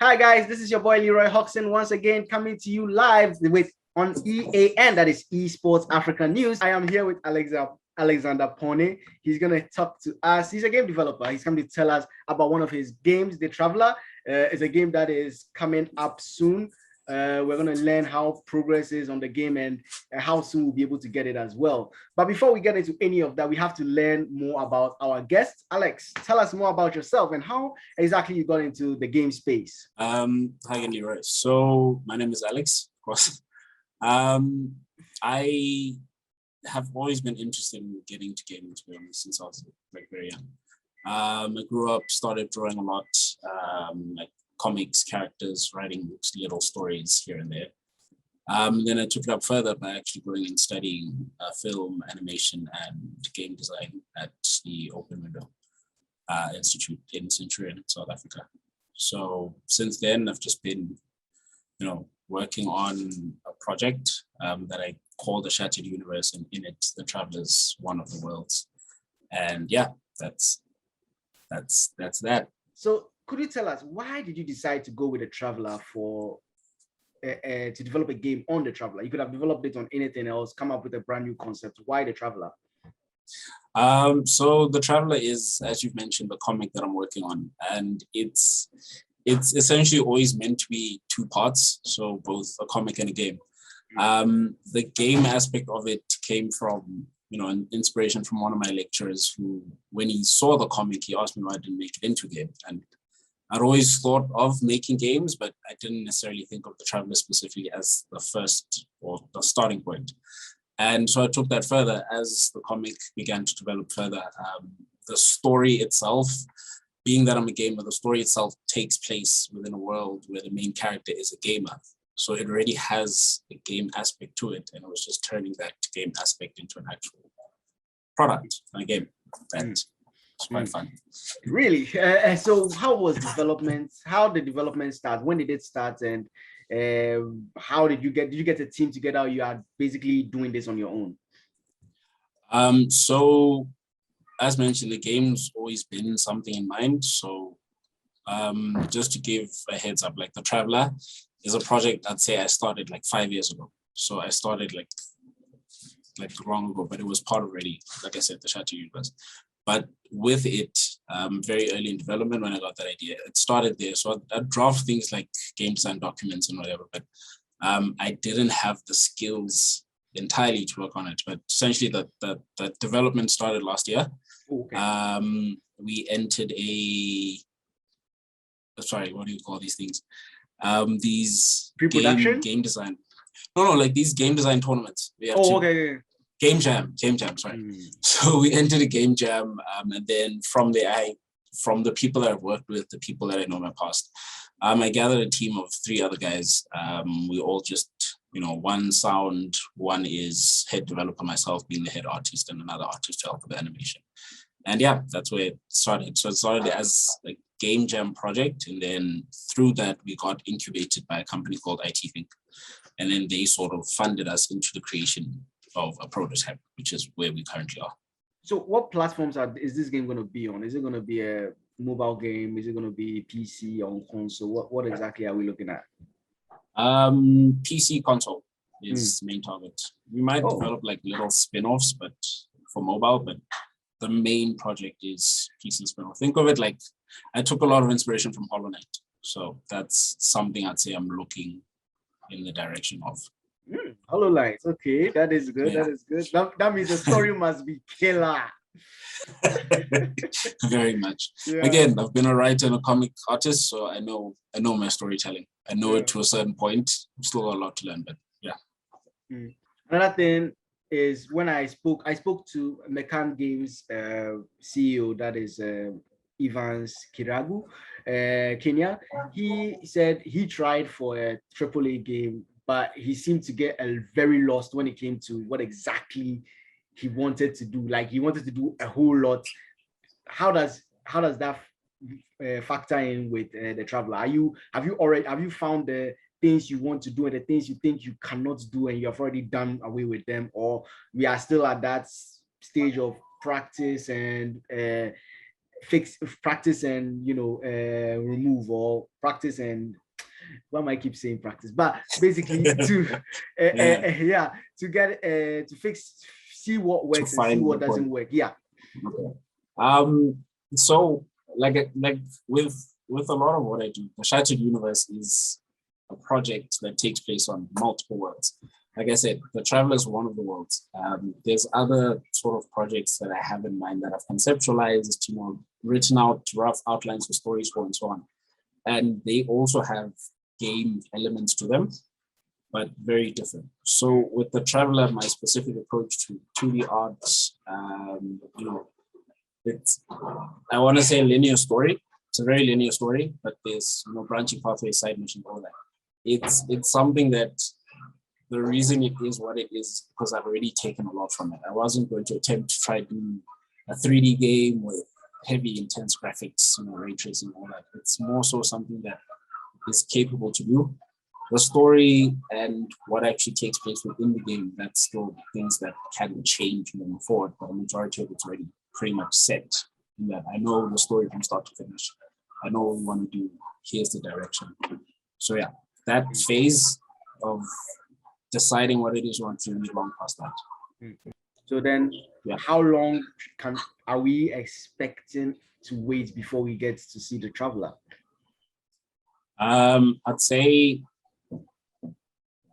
Hi guys, this is your boy Leroy Hawkson once again coming to you live with on EAN, that is Esports Africa News. I am here with Alexander Poone. He's gonna talk to us. He's a game developer. He's coming to tell us about one of his games, The Traveler. It's a game that is coming up soon. We're going to learn how progress is on the game and how soon we'll be able to get it as well. But before we get into any of that, we have to learn more about our guest. Alex, tell us more about yourself and how exactly you got into the game space. Hi again, Leroy. So my name is Alex, of course. I have always been interested in getting into gaming, to be honest, since I was very young. I grew up, started drawing a lot, like comics, characters, writing little stories here and there. Then I took it up further by actually going and studying film, animation, and game design at the Open Window Institute in Centurion, South Africa. So since then, I've just been, working on a project that I call the Shattered Universe, and in it, the Traveler's one of the worlds. And yeah, that's that. So could you tell us, why did you decide to go with the Traveler to develop a game on the Traveler? You could have developed it on anything else, come up with a brand new concept. Why the Traveler? So the Traveler is, as you've mentioned, the comic that I'm working on, and it's essentially always meant to be two parts, so both a comic and a game. The game aspect of it came from, an inspiration from one of my lecturers who, when he saw the comic, he asked me why I didn't make it into a game. And I'd always thought of making games, but I didn't necessarily think of the Traveler specifically as the first or the starting point. And so I took that further as the comic began to develop further. The story itself, being that I'm a gamer, the story itself takes place within a world where the main character is a gamer. So it already has a game aspect to it. And it was just turning that game aspect into an actual product, a game. That's quite fun. Really? So how was development? How did development start? When did it start? And how did you get a team together? You are basically doing this on your own. So as mentioned, the game's always been something in mind. So just to give a heads up, like the Traveler is a project I'd say I started like 5 years ago. So I started like long ago, but it was part already, like I said, the Shattered Universe. But with it, very early in development, when I got that idea, it started there. So I'd draft things like game design documents and whatever, but I didn't have the skills entirely to work on it. But essentially, the development started last year. Okay. We entered what do you call these things? These pre-production game design. No, like these game design tournaments. We have okay. Game jam, sorry. So we entered a game jam, and then from there, from the people that I've worked with, the people that I know in my past, I gathered a team of 3 other guys. We all just, one sound, one is head developer, myself being the head artist, and another artist to help with the animation. And yeah, that's where it started. So it started as a game jam project, and then through that, we got incubated by a company called IT Think, and then they sort of funded us into the creation of a prototype, which is where we currently are. So what platforms is this game going to be on? Is it going to be a mobile game? Is it going to be PC on console? What exactly are we looking at? PC console is main target. We might develop like little spin-offs, but for mobile, but the main project is PC spin-off. Think of it like I took a lot of inspiration from Hollow Knight. So that's something I'd say I'm looking in the direction of. Hollow Knight. Okay, that is good. Yeah. That is good. That means the story must be killer. Very much. Yeah. Again, I've been a writer and a comic artist, so I know my storytelling. I know it to a certain point. I've still got a lot to learn, but yeah. Another thing is when I spoke to Mekan Games CEO, that is Evans Kiragu, Kenya. He said he tried for a AAA game, but he seemed to get very lost when it came to what exactly he wanted to do. Like he wanted to do a whole lot. How does that factor in with the Traveler? Have you found the things you want to do and the things you think you cannot do and you have already done away with them, or we are still at that stage of practice and fix, practice and remove, or practice and, why am I keep saying practice? But basically to yeah, to get to fix, see what works and see what doesn't work. Yeah. Okay. So like with a lot of what I do, the Shattered Universe is a project that takes place on multiple worlds. Like I said, the Traveler is one of the worlds. There's other sort of projects that I have in mind that I've conceptualized, written out rough outlines for stories for, and so on. And they also have game elements to them, but very different. So with the Traveler, my specific approach to the arts, it's, I want to say, a linear story. It's a very linear story, but there's branching pathways, side missions, all that. It's something that the reason it is what it is because I've already taken a lot from it. I wasn't going to attempt to try to do a 3D game with heavy, intense graphics, ray tracing, all that. It's more so something that is capable to do. The story and what actually takes place within the game, that's still things that can change moving forward, but the majority of it's already pretty much set. In that I know the story from start to finish. I know what we want to do. Here's the direction. So yeah, that phase of deciding what it is you want to do long past that. So then, how long are we expecting to wait before we get to see the Traveler? I'd say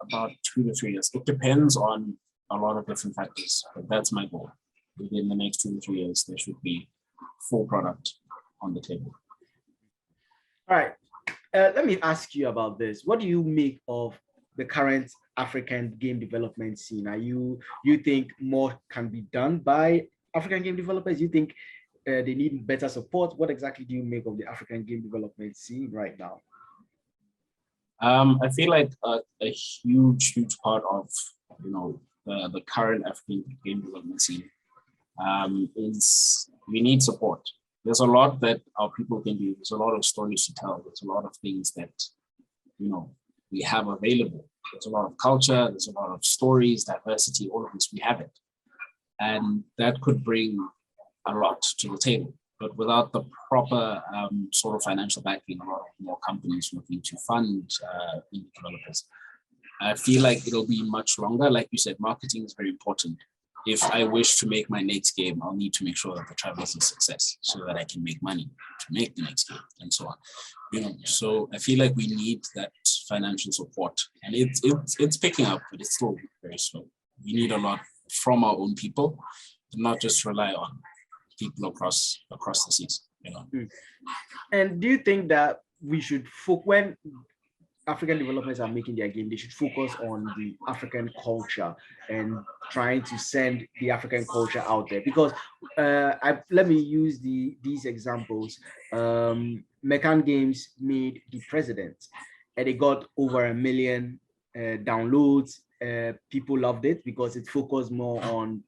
about 2 to 3 years. It depends on a lot of different factors, but that's my goal. Within the next 2 to 3 years, there should be full product on the table. All right. Let me ask you about this. What do you make of the current African game development scene? You think more can be done by African game developers? You think they need better support? What exactly do you make of the African game development scene right now? I feel like a huge part of the current African game development scene is we need support. There's a lot that our people can do. There's a lot of stories to tell. There's a lot of things that we have available. There's a lot of culture. There's a lot of stories, diversity. All of this, we have it, and that could bring a lot to the table. But without the proper sort of financial backing, a lot of more companies looking to fund indie developers, I feel like it'll be much longer. Like you said, marketing is very important. If I wish to make my next game, I'll need to make sure that the Traveler is a success so that I can make money to make the next game and so on. So I feel like we need that financial support, and it's picking up, but it's still very slow. We need a lot from our own people, not just rely on people across the seas. And do you think that we should when African developers are making their game, they should focus on the African culture and trying to send the African culture out there? Because let me use these examples. Mekan Games made The President, and it got over 1 million downloads. People loved it because it focused more on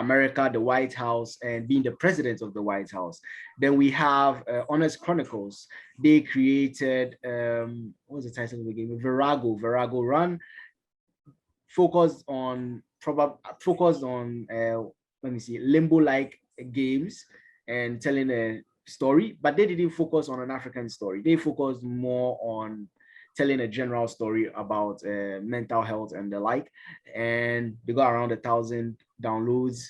America, the White House, and being the president of the White House. Then we have Honest Chronicles. They created, what was the title of the game? Virago Run, focused on let me see, limbo-like games and telling a story, but they didn't focus on an African story. They focused more on telling a general story about mental health and the like, and they got around 1,000 downloads.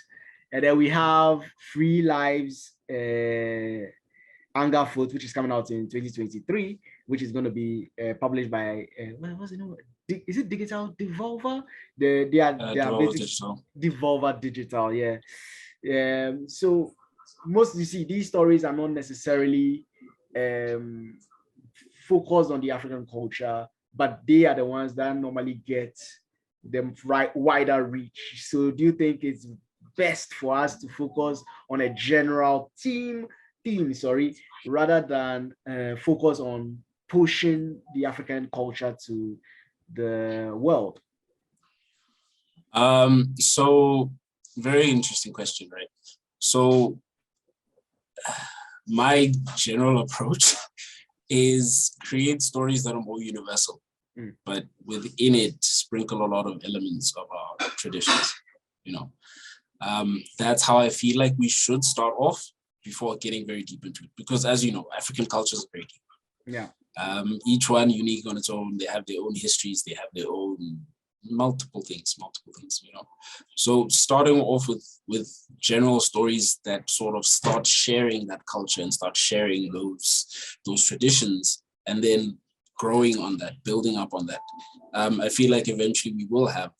And then we have Free Lives Anger Foot, which is coming out in 2023, which is going to be published by what was it? Is it Digital Devolver? They are Digital. Devolver Digital, yeah. So you see, these stories are not necessarily focused on the African culture, but they are the ones that normally get them wider reach. So do you think it's best for us to focus on a general theme, rather than focus on pushing the African culture to the world? So very interesting question, right? So my general approach is create stories that are more universal, but within it sprinkle a lot of elements of our traditions. That's how I feel like we should start off. before getting very deep into it, because as you know, African cultures are very deep. Yeah. Each one unique on its own. They have their own histories. They have their own multiple things, you know. So starting off with general stories that sort of start sharing that culture and start sharing those traditions, and then growing on that, building up on that. I feel like eventually we will have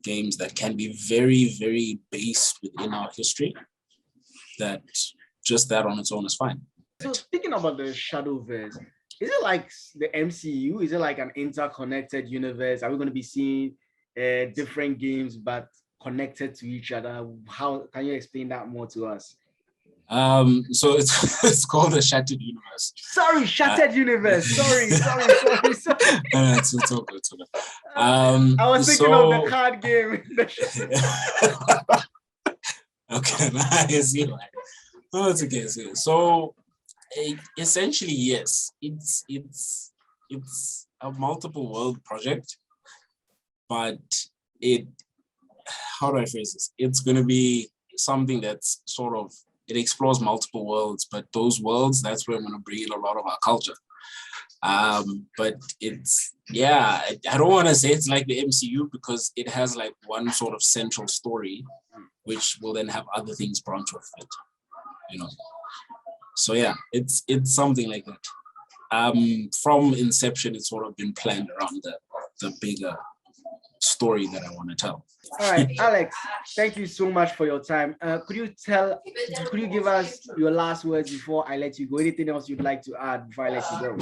games that can be very, very based within our history, that just that on its own is fine. So speaking about the Shadowverse, is it like the MCU? Is it like an interconnected universe? Are we going to be seeing different games but connected to each other? How can you explain that more to us? So it's called the Shattered Universe. Sorry, Shattered Universe. Sorry. It's all good. I was thinking of the card game. Okay, nice. Oh, it's okay. So essentially, yes, it's a multiple world project, but how do I phrase this? It's going to be something that's sort of, it explores multiple worlds, but those worlds, that's where I'm going to bring in a lot of our culture. But it's, yeah, I don't want to say it's like the MCU, because it has like one sort of central story, which will then have other things branch off it, you know. So yeah, it's something like that. From inception, it's sort of been planned around the bigger story that I want to tell. All right, Alex, thank you so much for your time. Could you give us your last words before I let you go? Anything else you'd like to add before I let you go?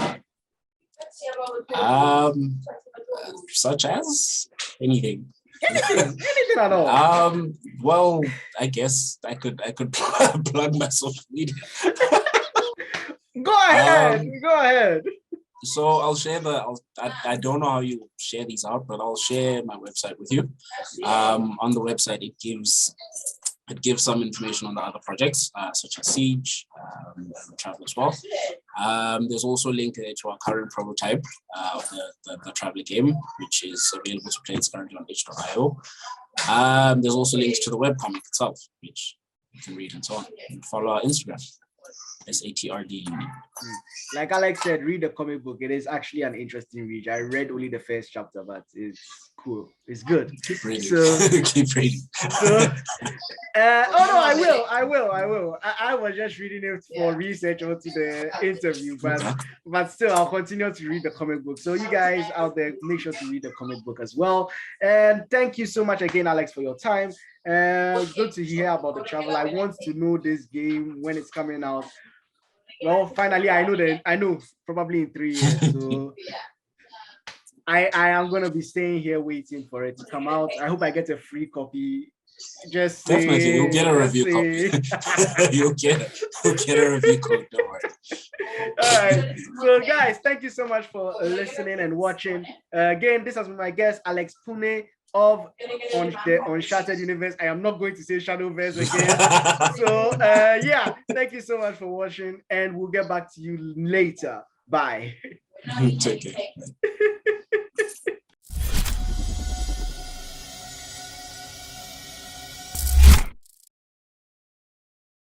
Such as anything. Anything at all. Well, I guess I could plug my social media. Go ahead. So I'll share I don't know how you share these out, but I'll share my website with you. On the website, it gives some information on the other projects, such as Siege, and Travel as well. There's also a link there to our current prototype of the Traveler game, which is available to play. It's currently on itch.io. There's also links to the webcomic itself, which you can read and so on. And follow our Instagram. SATRD. Like Alex said, read the comic book. It is actually an interesting read. I read only the first chapter, but it's cool. It's good. Keep reading. Keep reading. I will. I was just reading it for research onto the interview, but still, I'll continue to read the comic book. So you guys out there, make sure to read the comic book as well. And thank you so much again, Alex, for your time. Good to hear about the travel. I want to know this game when it's coming out. Well, finally, I know probably in 3 years. So I am gonna be staying here waiting for it to come out. I hope I get a free copy. Definitely, you'll get a review copy. you'll get a review code. Don't worry. All right. So, guys, thank you so much for listening and watching. Again, this has been my guest, Alex Poone of Unshattered Universe. I am not going to say Shadowverse again. So yeah, thank you so much for watching, and we'll get back to you later. Bye. Take care.